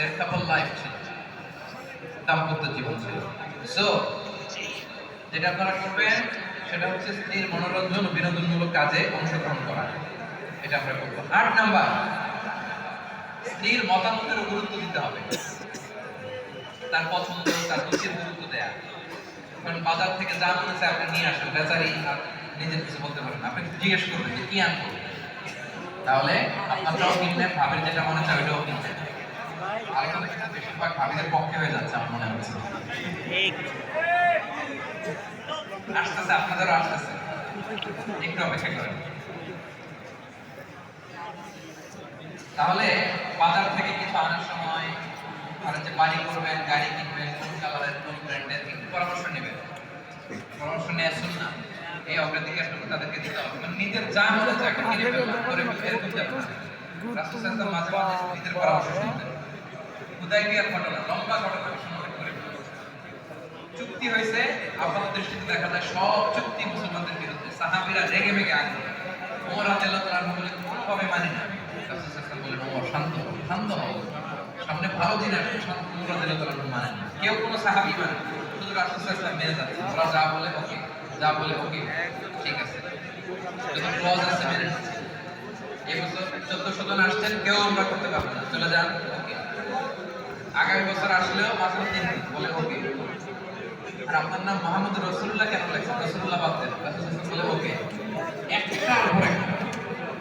তাদের কাপল লাইফ ছিল, দাম্পত্য জীবন ছিল। সো যেটা আপনারা করবেন সেটা হচ্ছে স্ত্রীর মনোরঞ্জন ও বিনোদনমূলক কাজে অংশগ্রহণ করা, এটা আমরা করবো। ৮ নাম্বার, স্ত্রীর মতামতের গুরুত্ব দিতে হবে, তার পছন্দ তার রুচির গুরুত্ব দেয়া। কারণ বাজার থেকে যা মনে হচ্ছে আপনি নিয়ে আসেন, বেচারি নিজের কিছু বলতে পারেন, আপনি জিজ্ঞেস করবেন যে কি আনবো, তাহলে আপনারটাও কিনলেন, ভাবির যেটা মনে চায় ওইটাও কিনলেন। আলোচনা কিন্তু বেশিরভাগ ভাবিদের পক্ষে হয়ে যাচ্ছে আমার মনে হচ্ছে। আসতেছে, আপনাদেরও আসতেছে, একটু অপেক্ষা করেন। তাহলে বাজার থেকে কিছু আনার সময় ধরেন যে বাড়ি করবেন, গাড়ি কিনবেন, কোন কালারের কোন ব্র্যান্ডের, একটু পরামর্শ নেবেন। পরামর্শ নেওয়া শুননা, এই অগ্রাধিকারটুকু তাদেরকে দিতে হবে। মানে নিজের যা মনে চায় কিনে ফেলবেন, করে ফেলবেন, এরকম যাবে না। রাসূল সাল্লাল্লাহু মাঝে মাঝে নিজের পরামর্শ শুনতেন। হুদায়বিয়ার ঘটনা, লম্বা ঘটনা সংক্ষেপ করে বলবো। চুক্তি হয়েছে, আপাত দৃষ্টিতে দেখা যায় সব চুক্তি মুসলমানদের বিরুদ্ধে। সাহাবীরা রেগে মেগে আগুন। ওমর রাদিয়াল্লাহু তাআলা বললেন কোনোভাবে মানি না। রাসূল সাল্লাল্লাহু আলাইহি বললেন ওমর শান্ত হও, শান্ত হও, সামনে ভালো দিন আসবে। শান্ত। ওমর রাদিয়াল্লাহু তাআলা মানেন না, কেউ কোনো সাহাবী মানে না, শুধু রাসূল সাল্লাল্লাহু আলাইহি মেনে যাচ্ছে। ওরা যা বলে ওকে, যা বলে ওকে, ঠিক আছে, যখন ক্লজ আছে মেনে নিচ্ছে। এই বছর 1400 জন আসছেন, কেউ আমরা করতে পারবো না, চলে যান, ওকে। আগামী বছর আসলেও মাত্র 3 দিন, বলে ওকে। আর আপনার নাম মোহাম্মদ রাসূলুল্লাহ কেন লেখছেন? রাসূলুল্লাহ বাদ দেন, রাসূল বলে ওকে। একটার উপর একটা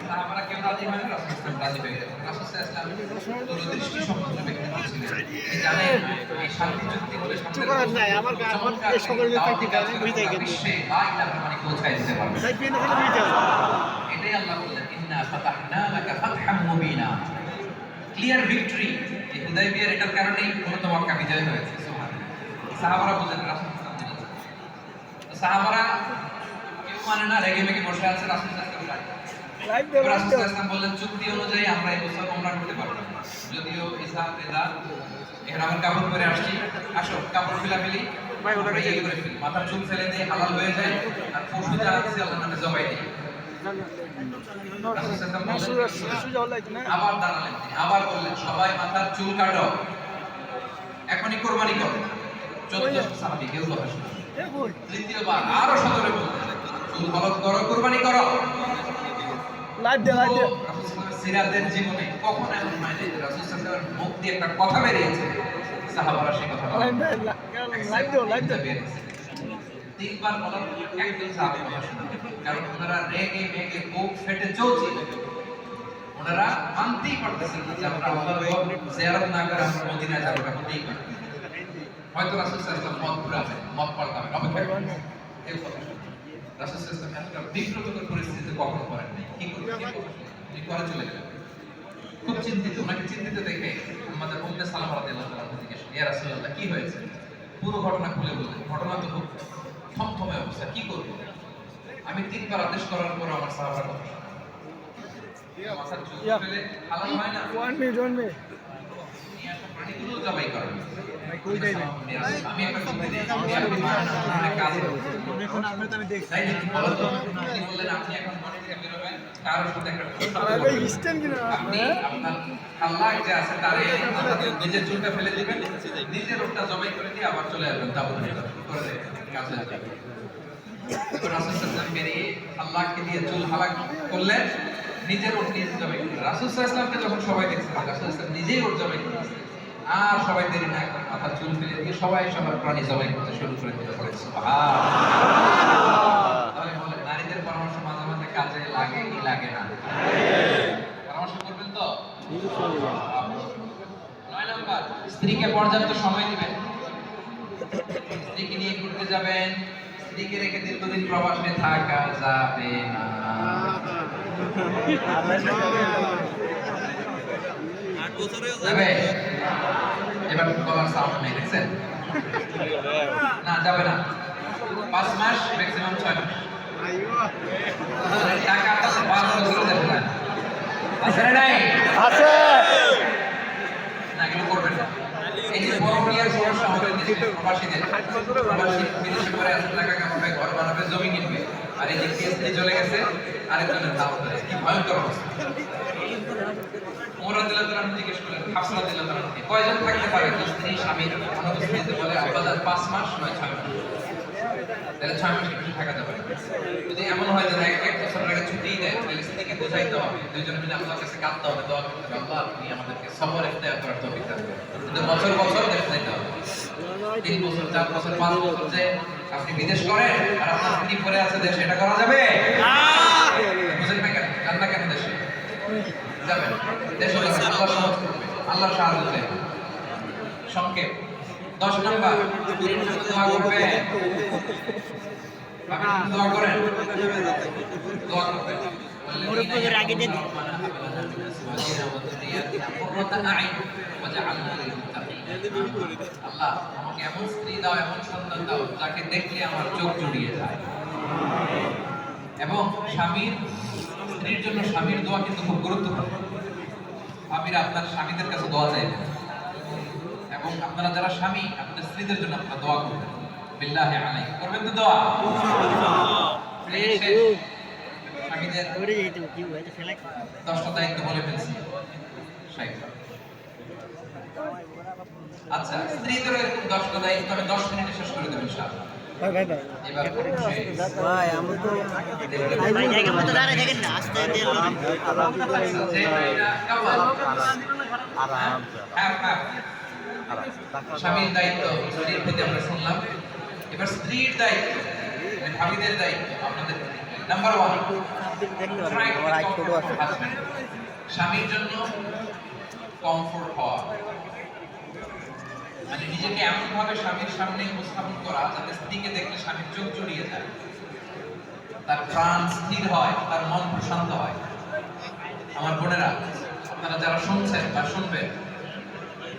সাহাবারা কেউ রাজি হয় না, রাসূল রাজি হয়ে গেলেন। রাসূল সাল্লাল্লাহু আলাইহি ওয়াসাল্লাম দূরদৃষ্টি সম্পন্ন ব্যক্তি ছিলেন। তিনি জানেন এই শান্তি চুক্তি হলে সম্পর্ক নাই, আমার এই সকলের প্র্যাকটিক্যাল আমি বুঝাই গেছি, বিশ্বে লা ইলাহা মানে পৌঁছায় দিতে পারবে। তাই কেন হলো বুঝাই, এটাই আল্লাহ বলেন ইন্না ফাতাহনা লাকা ফাতহাম মুবিনা, ক্লিয়ার ভিক্টরি। এই হুদায়বিয়ার এটার কারণেই মূলত মক্কা বিজয় হয়েছে। সুবহানাল্লাহ। সাহাবারা বুঝেন, রাসূল সাল্লাল্লাহু আলাইহি ওয়াসাল্লাম। সাহাবারা কেউ মানে না, রেগে মেগে বসে আছে। রাসূল সাল্লাল্লাহু আলাইহি ওয়াসাল্লাম বললেন চুক্তি অনুযায়ী আমরা এই বছর ওমরা করতে পারবো না, যদিও ইসা রেদা এখানে আমার কাপড় পরে আসছি, আসো কাপড় ফেলাফেলি ভাই ওটা ইয়ে করে ফেলি, মাথার চুল ফেলে দেই, হালাল হয়ে যায়, আর পশু যা আছে আল্লাহর নামে জবাই দিই। আবার দাঁড়ালেন, আবার বললেন সবাই মাথার চুল কাটো, এখনই কোরবানি করো। 14 সাহাবী কেউ কথা শুনে। তৃতীয়বার আরো সজোরে বললেন চুল হলক করো, কোরবানি করো। লাইভ দে, লাইভ দে। সিরাতের জীবনে কখন এমন হয় যে রাসূল সাল্লাল্লাহু আলাইহি ওয়াসাল্লামের মুখ দিয়ে একটা কথা বেরিয়েছে, সাহাবারা সেই কথা লাইভ দে, লাইভ দে। তিনবার বলার একজন সাহাবী কথা শুনে, কারণ ওনারা রেগে মেগে বুক ফেটে চলছে, ওনারা মানতেই পারতেছেন না যে আমরা আল্লাহর জিয়ারত না করে আমরা মদিনায় যাব, এটা হতেই পারে। হয়তো রাসূল সাল্লাল্লাহু আলাইহি ওয়াসাল্লাম মত ঘুরাবেন, মত পাল্টাবেন, অপেক্ষা করুন। এই কথা শুনে রাসূল সাল্লাল্লাহু আলাইহি ওয়াসাল্লাম একটা বিব্রতকর পরিস্থিতিতে কখনো পড়েন নাই। কি করবেন? তিনি ঘরে চলে গেলেন, খুব চিন্তিত। ওনাকে চিন্তিত দেখে আমাদের উম্মে সালামা রাদিয়াল্লাহু তাআলা জিজ্ঞেস করলেন, ইয়া রাসূলুল্লাহ কি হয়েছে? পুরো ঘটনা খুলে বললেন। ঘটনা তো খুব থমথমে অবস্থা, কি করব? আমি 3 বার আদেশ করার পর আমার সাহাবার কথা শুনে মাথার চুল ফেলে হালাল হয় না, 1 মিনিট নিয়ে আসা প্রাণীগুলো জবাই করেন। আমি একটা যুক্তি দিয়েছি, আপনি মানে কাজ এখন আমি তো দেখছি, তাই না? আপনি বললেন আপনি এখন ঘর থেকে বেরোবেন, কারোর সাথে একটা আপনি আপনার আল্লাহ যে আছে তারে নিজের চুলটা ফেলে দিবেন, নিজের ওটা জবাই করে দিয়ে আবার চলে আসবেন, তাবুত করে কাজ হয়ে যাবে। রাসূল সাল্লাল্লাহু আলাইহি ওয়াসাল্লাম বেরিয়ে আল্লাহকে দিয়ে চুল হালাক করলেন, নিজের ওট নিজে জবাই করলেন। রাসূল সাল্লাল্লাহু আলাইহি ওয়াসাল্লামকে যখন সবাই দেখছে, রাসূল সাল্লাল্লাহু আলাইহি ওয়াসাল্লাম নিজেই ওট জবাই করলেন। আর সবাই দেরি না করে মাথার চুল ফেলে দিয়ে সবাই সবার প্রাণী জবাই করতে শুরু করে দিল। সুবহানাল্লাহ। তাহলে বলেন নারীদের পরামর্শ মাঝে মাঝে কাজে লাগে কি লাগে না? পরামর্শ করবেন তো ইনশাআল্লাহ। 9 নাম্বার, স্ত্রীকে পর্যাপ্ত সময় দিবেন। স্ত্রীকে নিয়ে ঘুরতে যাবেন, স্ত্রীকে রেখে দীর্ঘদিন প্রবাসে থাকা যাবে না। যাবে? এবার কলার সাউন্ড নেই, দেখছেন? না, যাবে না। 5 মাস, ম্যাক্সিমাম 6 মাস। টাকা আছে 5 বছর যাবে না। আছে না নাই? আছে। না, এগুলো করবেন না। এই যে পরকীয়ার সমস্যা হবে প্রবাসীদের, প্রবাসী বিদেশে পরে আসলে টাকা কামাবে, ঘর বানাবে, জমি কিনবে, আর এই যে স্ত্রী চলে গেছে আরেকজনের দাম ধরে, কি ভয়ঙ্কর অবস্থা। ওমর রাদিয়াল্লাহু তাআলা জিজ্ঞেস করলেন হাফসা রাদিয়াল্লাহু তাআলা কয়জন থাকতে পারে যে স্ত্রী স্বামীর অনুপস্থিতিতে বলে আব্বাজান 5 মাস নয় 6 মাস, তাহলে 6 মাস একটু থাকাতে পারে। যদি এমন হয় যে এক বছরের আগে ছুটি দেয় তাহলে স্ত্রীকে বোঝাইতে হবে, দুইজনে মিলে আল্লাহর কাছে কাঁদতে হবে, দোয়া করতে হবে, আল্লাহ আপনি আমাদেরকে সবর ইখতিয়ার করার তৌফিক দান করুন। কিন্তু বছর বছর দেখতে দিতে হবে, 3 বছর 4 বছর 5 বছর যে আপনি বিদেশ করেন আর আপনার স্ত্রী পড়ে আছে দেশে, এটা করা যাবে না। বুঝেন না কেন? জান্নাত কেন দেশে যাবেন? দেশে যাবেন, আল্লাহ সহজ করবে, আল্লাহর সাহায্য চাইবে। সংক্ষেপ 10 নাম্বার, দোয়া করবেন। আপনি দোয়া করেন, দোয়া করবেন। মুরব্বিদের আগে দিন। আল্লাহ আমাকে এমন স্ত্রী দাও, এমন সন্তান দাও যাকে দেখলে আমার চোখ জুড়িয়ে যায়। এবং স্ত্রীর জন্য স্বামীর দোয়া কিন্তু খুব গুরুত্বপূর্ণ। স্বামীরা আপনার স্বামীদের কাছে দোয়া চাইবেন, এবং আপনারা যারা স্বামী আপনাদের স্ত্রীদের জন্য আপনারা দোয়া করবেন। বিল্লাহি আলাইহি করবেন তো দোয়া? স্বামীদের 10টা দায়িত্ব বলে ফেলছি। আচ্ছা, স্ত্রীদের এরকম 10টা দায়িত্ব আমি 10 মিনিটে শেষ করে দেব ইনশাআল্লাহ। এবার ভাই আমরা তো ভাই জায়গা মতো দাঁড়ায় থাকেন না, আস্তে দিয়ে স্বামীর দায়িত্ব স্ত্রীর প্রতি আমরা শুনলাম। এবার স্ত্রীর দায়িত্ব, ভাবিদের দায়িত্ব আপনাদের। নাম্বার 1, স্বামীর জন্য কমফোর্ট হওয়া, মানে নিজেকে এমন ভাবে স্বামীর সামনে উপস্থাপন করা যাতে স্ত্রীকে দেখলে স্বামীর চোখ জুড়িয়ে যায়, তার প্রাণ স্থির হয়, তার মন প্রশান্ত হয়। আমার বোনেরা, আপনারা যারা শুনছেন বা শুনবেন,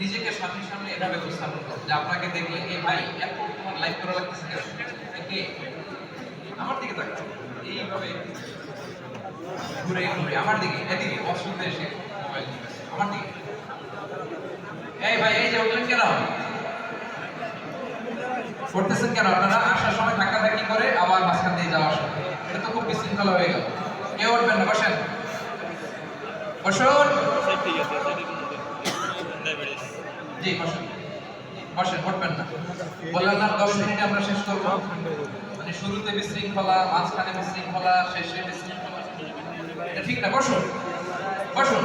নিজেকে স্বামীর সামনে এভাবে উপস্থাপন করুন যে আপনাকে দেখলে এ ভাই এত তোমার লাইক করা লাগতেছে কেন, কে আমার দিকে তাকাও, এইভাবে ঘুরে ঘুরে আমার দিকে, এদিকে অসুবিধা এসে মোবাইল আমার দিকে, এই ভাই এই যে উঠলেন কেন, করতেছেন কেন? আপনারা আসার সময় ধাক্কাধাক্কি করে আবার মাঝখান দিয়ে যাওয়া আসা, এটা তো খুব বিশৃঙ্খলা হয়ে গেল। কেউ উঠবেন না, বসেন বসুন, জি বসেন বসেন, উঠবেন না। বললাম না 10 মিনিটে আমরা শেষ করব, মানে শুরুতে বিশৃঙ্খলা, মাঝখানে বিশৃঙ্খলা, শেষে বিশৃঙ্খলা, এটা ঠিক না। বসুন বসুন,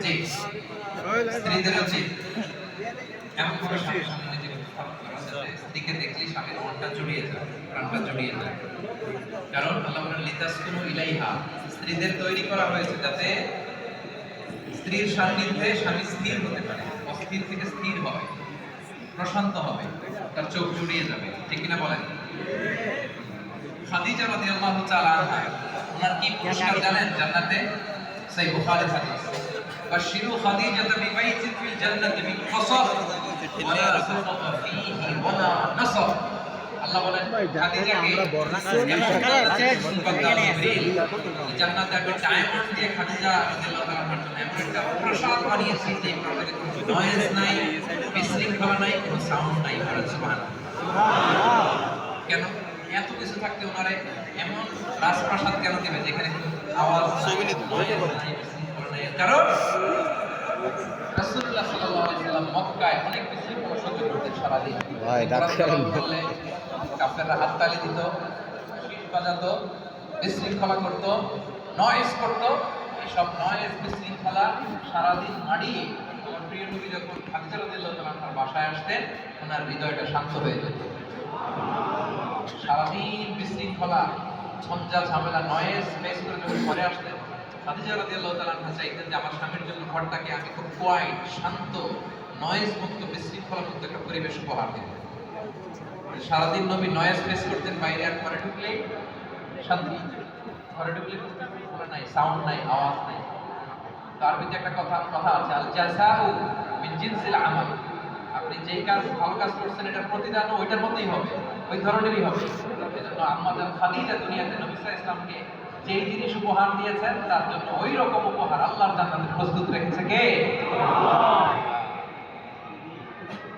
জি স্ত্রীদের উচিত এমন ভাবে স্বামীর সামনে নিজেকে উপস্থাপন করা যাতে স্ত্রীকে দেখলে স্বামীর মনটা জুড়িয়ে যায়, প্রাণটা জুড়িয়ে যায়। কারণ আল্লাহ বলেন লিতাসকুনু ইলাইহা, স্ত্রীদের তৈরি করা হয়েছে যাতে স্ত্রীর সান্নিধ্যে স্বামী স্থির হতে পারে, অস্থির থেকে স্থির হবে, প্রশান্ত হবে, তার চোখ জুড়িয়ে যাবে। ঠিক কিনা বলেন? খাদিজা রাদিয়াল্লাহু তাআলা আনহা, ওনার কি পুরস্কার জানেন জান্নাতে? সেই বুখারী হাদিস, বাশিরু খাদিজাতা বিবাইতিন ফিল জান্নাতি মিন কসব ওয়ালা সাখাতা ফীহি ওয়ালা নাসাব। আল্লাহ বলেন খাদিজাকে জান্নাতে একটা ডায়মন্ড দিয়ে খাদিজা রাদিয়াল্লাহু তাআলার জন্য এমন একটা প্রাসাদ বানিয়েছি যে প্রাসাদে কোনো নয়েজ নাই, বিশৃঙ্খলা নাই, কোনো সাউন্ড নাই। সুবহানাল্লাহ। কেন এত কিছু থাকতে ওনারে এমন রাজপ্রাসাদ কেন দেবে যেখানে কোনো আওয়াজ নাই? কারণ রাসূলুল্লাহ সাল্লাল্লাহু আলাইহি ওয়াসাল্লাম মক্কায় অনেক বিশৃঙ্খলা সহ্য করতেন সারাদিন। ভাই ডাক্তার বললে কাফেররা হাততালি দিত, শীষ বাজাতো, বিশৃঙ্খলা করত, নয়েজ করত। এইসব নয়েজ বিশৃঙ্খলা সারাদিন মাড়িয়ে আমার প্রিয় নবী যখন খাদিজা রাদিয়াল্লাহু তাআলা আনহার বাসায় আসতেন, ওনার হৃদয়টা শান্ত হয়ে যেত। সারাদিন বিশৃঙ্খলা, ঝঞ্ঝা ঝামেলা, নয়েজ ফেস করে যখন ঘরে আসতেন, খাদিজা রাদিয়াল্লাহু তাআলা আনহা চাইতেন যে আমার স্বামীর জন্য ঘরটাকে আমি খুব কোয়াইট, শান্ত, নয়েজ মুক্ত, বিশৃঙ্খলা মুক্ত একটা পরিবেশ উপহার দেব। সারাদিন নবী নয়েজ ফেস করতেন, বাইরে আর ঘরে ঢুকলেই শান্তি, ঘরে ঢুকলে কোনো নাই, সাউন্ড নাই, আওয়াজ নাই। তার ভিতরে একটা কথা আছে, আল জাযাউ মিন জিনসিল আমাল, আপনি যেই কাজ ভালো কাজ করছেন এটার প্রতিদানও ওইটার মতোই হবে, ওই ধরনেরই হবে। এজন্য আম্মাজান খাদিজা দুনিয়াতে নবী সাল্লাল্লাহু আলাইহি ওয়াসাল্লামকে যেই জিনিস উপহার দিয়েছেন তার জন্য ওই রকম উপহার আল্লাহর জান্নাতে প্রস্তুত রেখেছে কে? আল্লাহ।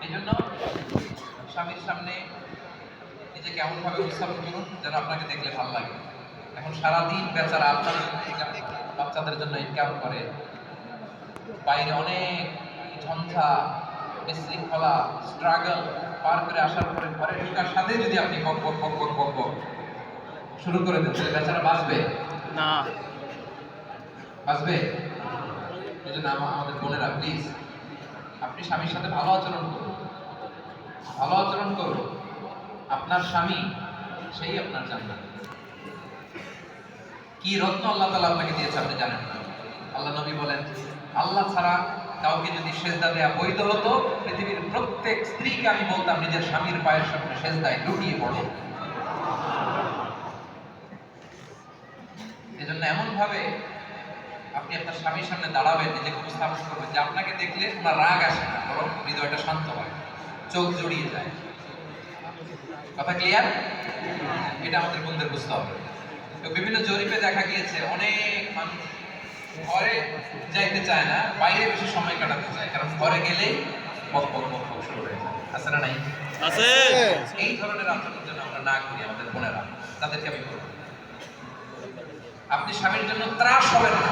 এজন্য স্বামীর সামনে নিজেকে এমন ভাবে উপস্থাপন করুন যেন আপনাকে দেখলে ভালো লাগে। এখন সারাদিন বেচারা আপনার বাচ্চাদের জন্য ইনকাম করে, বাইরে অনেক ঝঞ্ঝা, বিশৃঙ্খলা, স্ট্রাগল পার করে আসার পরে ঘরে ঢোকার সাথে যদি আপনি বক বক বক বক বক বক শুরু করে দেন, তাহলে বেচারা বাঁচবে না। বাঁচবে? এই জন্য আমাদের বোনেরা প্লিজ, আপনি স্বামীর সাথে ভালো আচরণ করুন, ভালো আচরণ করুন। আপনার স্বামী সেই আপনার জান্নাত। কি রত্ন আল্লাহ তাআলা আপনাকে দিয়েছে আপনি জানেন না। আল্লাহ নবী বলেন, আল্লাহ ছাড়া কাউকে যদি সেজদা দেয়া বৈধ হতো, পৃথিবীর প্রত্যেক স্ত্রীকে আমি বলতাম নিজের স্বামীর পায়ের সামনে সেজদায় লুটিয়ে পড়ো। এজন্য এমন ভাবে আপনি আপনার স্বামীর সামনে দাঁড়াবেন, নিজেকে উপস্থাপন করবেন যে আপনাকে দেখলে ওনার রাগ আসে না, বরং হৃদয়টা শান্ত হয়, চোখ জড়িয়ে যায়। কথা ক্লিয়ার? এটা আমাদের বন্ধুদের বুঝতে হবে। তো বিভিন্ন জরিপে দেখা গিয়েছে অনেক মানুষ ঘরে যাইতে চায় না, বাইরে বেশি সময় কাটাতে চায়, কারণ ঘরে গেলেই বক বক বক বক শুরু হয়ে যায়। আছে না নাই? আছে। এই ধরনের আচরণ যেন আমরা না করি আমাদের বোনেরা, তাদেরকে আমি বলবো আপনি স্বামীর জন্য ত্রাস হবেন না।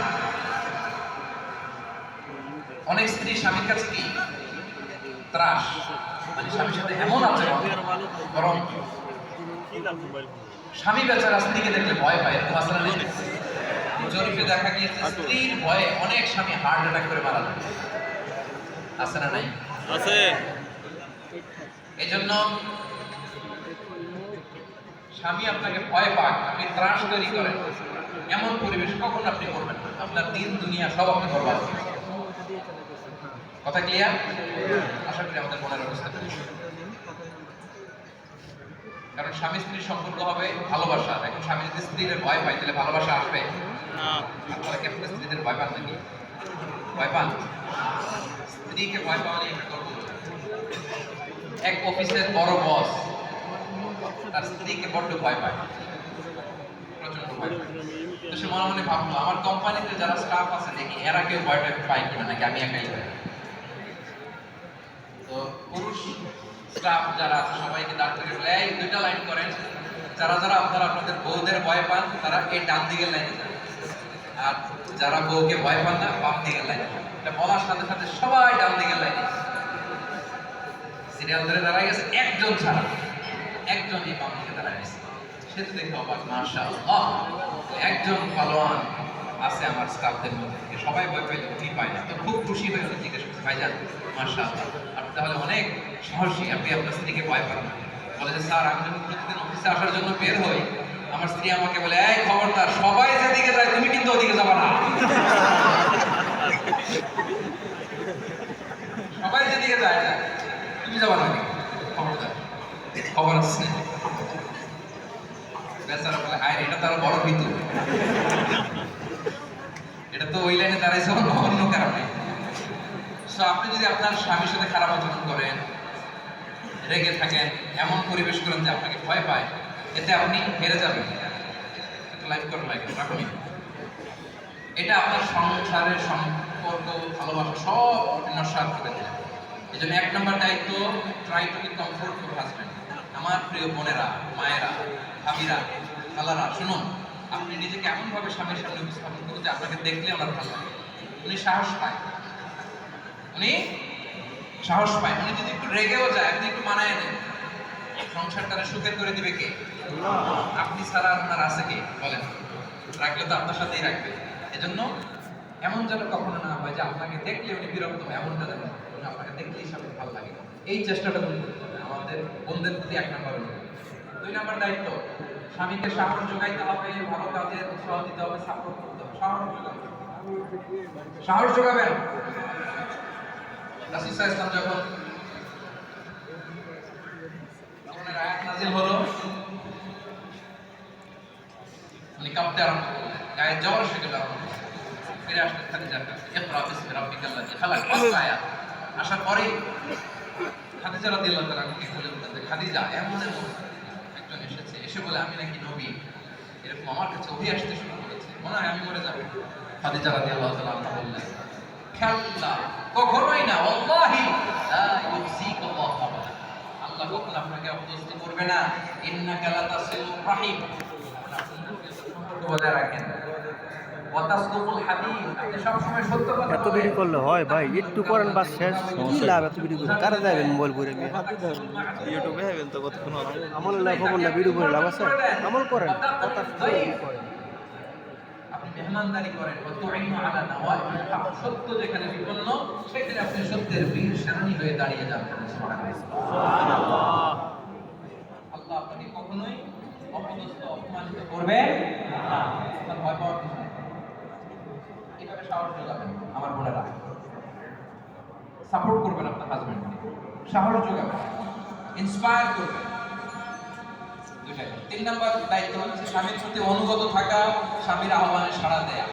অনেক স্ত্রী স্বামীর কাছে কি ত্রাস, মানে স্বামীর সাথে এমন আচরণ, বরং স্বামী বেচারা স্ত্রীকে দেখলে ভয় পায়। আসলে নেই, জরিপে দেখা গিয়েছে স্ত্রীর ভয়ে অনেক স্বামী হার্ট অ্যাটাক করে মারা যায়। আছে না নাই? আছে। এই জন্য স্বামী আপনাকে ভয় পাক, আপনি ত্রাস তৈরি করেন, এমন পরিবেশ কখন আপনি করবেন না। আপনার দিন দুনিয়া সব আপনি বরবাদ করবেন। কথা ক্লিয়ার? আশা করি আমাদের মনের অবস্থা পেরেছে। কারণ স্বামী স্ত্রীর সম্পর্ক হবে ভালোবাসা। এখন স্বামী যদি স্ত্রীর ভয় পায়, তাহলে ভালোবাসা আসবে না। আপনারা কি আপনাদের স্ত্রীদের ভয় পান নাকি? ভয় পান? স্ত্রীকে ভয় পাওয়া নিয়ে একটা গল্প বলি। এক অফিসের বড় বস তার স্ত্রীকে বড্ড ভয় পায়, প্রচন্ড ভয় পায়। তো সে মনে মনে ভাবলো, আমার কোম্পানিতে যারা স্টাফ আছে দেখি এরা কেউ ভয়টা পায় কিনা, নাকি আমি একাই পাই। তো পুরুষ স্টাফ যারা আছে সবাইকে দাঁড় করে বলে, এই দুইটা লাইন করেন, যারা যারা আপনারা আপনাদের বউদের ভয় পান তারা এই ডান দিকের লাইনে যান, আর যারা বউকে ভয় পান না বাম দিকের লাইনে যান। এটা বলার সাথে সাথে সবাই ডান দিকের লাইনে সিরিয়াল ধরে দাঁড়ায় গেছে, একজন ছাড়া, একজন এই বাম দিকে দাঁড়ায় গেছে। সে তো দেখে অবাক, মাশাআল্লাহ, একজন পালোয়ান আছে আমার স্টাফদের মধ্যে, সবাই ভয় পাইলে উনি পায় না। তো খুব খুশি হয়ে উনি জিজ্ঞেস করছে, ভাইজান মাশাআল্লাহ, আপনি তাহলে অনেক সাহসী, আপনি আপনার স্ত্রীকে ভয় পান না। বলে যে স্যার, আমি যখন প্রতিদিন অফিসে আসার জন্য বের হই, আমার স্ত্রী আমাকে বলে, এই খবরদার, সবাই যেদিকে যায় তুমি কিন্তু ওদিকে যাবা না। সবাই যেদিকে যায় না তুমি যাবা না, খবরদার, খবর আছে। বেচারা বলে, হায় এটা তো আরো বড় ভীতু, এটা তো ওই লাইনে দাঁড়াইছে অন্য কারণে। সো আপনি যদি আপনার স্বামীর সাথে খারাপ আচরণ করেন, রেগে থাকেন, এমন পরিবেশ করেন যে আপনাকে ভয় পায়, এতে আপনি হেরে যাবেন। লাইক করেন, লাইক রাখুন। এটা আপনার সংসারের সম্পর্ক, ভালোবাসা সব নস্বাত করে দেবে। এই জন্য 1 নম্বর দায়িত্ব, ট্রাই টু বি কমফোর্টফুল হাজবেন্ড। আমার প্রিয় বোনেরা, মায়েরা, ভাবিরা, খালারা, শুনুন, আপনি নিজেকে এমন ভাবে স্বামীর সামনে উপস্থাপন করুন যে আপনাকে দেখলে ওনার ভালো লাগে, উনি সাহস পায়, উনি সাহস পায়। উনি যদি একটু রেগেও যায়, আপনি একটু মানায় নেন, সংসারটারে সুখের করে দিবে কে? আপনি ছাড়া আপনার আছে কে? বলেন। রাখলে তো আপনার সাথেই রাখবে। এজন্য এমন যেন কখনো না হয় যে আপনাকে দেখলে উনি বিরক্ত হয়, এমনটা যেন আপনাকে দেখলেই সামনে ভালো লাগে। এই চেষ্টাটা তুমি করতে হবে আমাদের বোনদের প্রতি 1 নম্বর। 2 নম্বর দায়িত্ব, স্বামীকে সাহস যোগাইতে হবে, ভালো কাজে উৎসাহ দিতে হবে, সাপোর্ট করতে হবে, সাহস যোগাবেন। সাহস যোগাবেন। রাসূল সাল্লাল্লাহু আলাইহি ওয়াসাল্লাম যখন কোরআনের আয়াত নাযিল হলো, উনি কাঁপতে আরম্ভ করলেন, গায়ে জ্বর এসে গেল। ফিরে আসলেন খাদিজার কাছে, ইকরা বিসমি রাব্বিকাল্লাযী খালাক, 5 আয়াত আসার পরে খাদিজা রাদিয়াল্লাহু তাআলা আমাকে বলে উঠলেন যে, খাদিজা, এমন একজন এসেছে, এসে বলে আমি নাকি নবী, এরকম আমার কাছে ওহী আসতে শুরু করেছে, মনে হয় আমি মরে যাব। খাদিজা রাদিয়াল্লাহু তাআলা বললেন, খাল্লা, কখনোই না, ওয়াল্লাহি লা ইউযিকুল্লাহু আবাদা, আল্লাহ কখনো আপনাকে অপদস্থ করবে না। ইন্নাকা লাতাসিলুর রাহিম, বজায় রাখেন। ওয়া তাসদুকুল হাদিস, আপনি সবসময় সত্য কথা এত বলেন। ভিডিও করলে হয় ভাই? একটু করেন বাস শেষ। কি লাভ এত ভিডিও করে? কারা যাবেন মোবাইল করে নিয়ে? ইউটিউবে হবেন তো কতক্ষণ হবে? আমল লাভ হবো না, ভিডিও করে লাভ আছে? আমল করেন, কথা করেন। আপনি মেহমানদারি করেন, ওয়া তুইনু আলা নাওয়াইবিল হক, সত্য যেখানে বিপন্ন সেখানে আপনি সত্যের বীর সেনানী হয়ে দাঁড়িয়ে যান। সুবহানাল্লাহ। আল্লাহ আপনাকে কখনোই অপদস্থ অপমানিত করবে না। আপনার ভয় পাওয়ার কিছু নেই। এভাবে সাহস যোগাবেন আমার বোনেরা, সাপোর্ট করবেন আপনার হাজবেন্ডকে, সাহস যোগাবেন, ইন্সপায়ার করবেন। দুটাই। 3 নাম্বার দায়িত্ব হচ্ছে স্বামীর প্রতি অনুগত থাকা, স্বামীর আহ্বানে সাড়া দেয়া।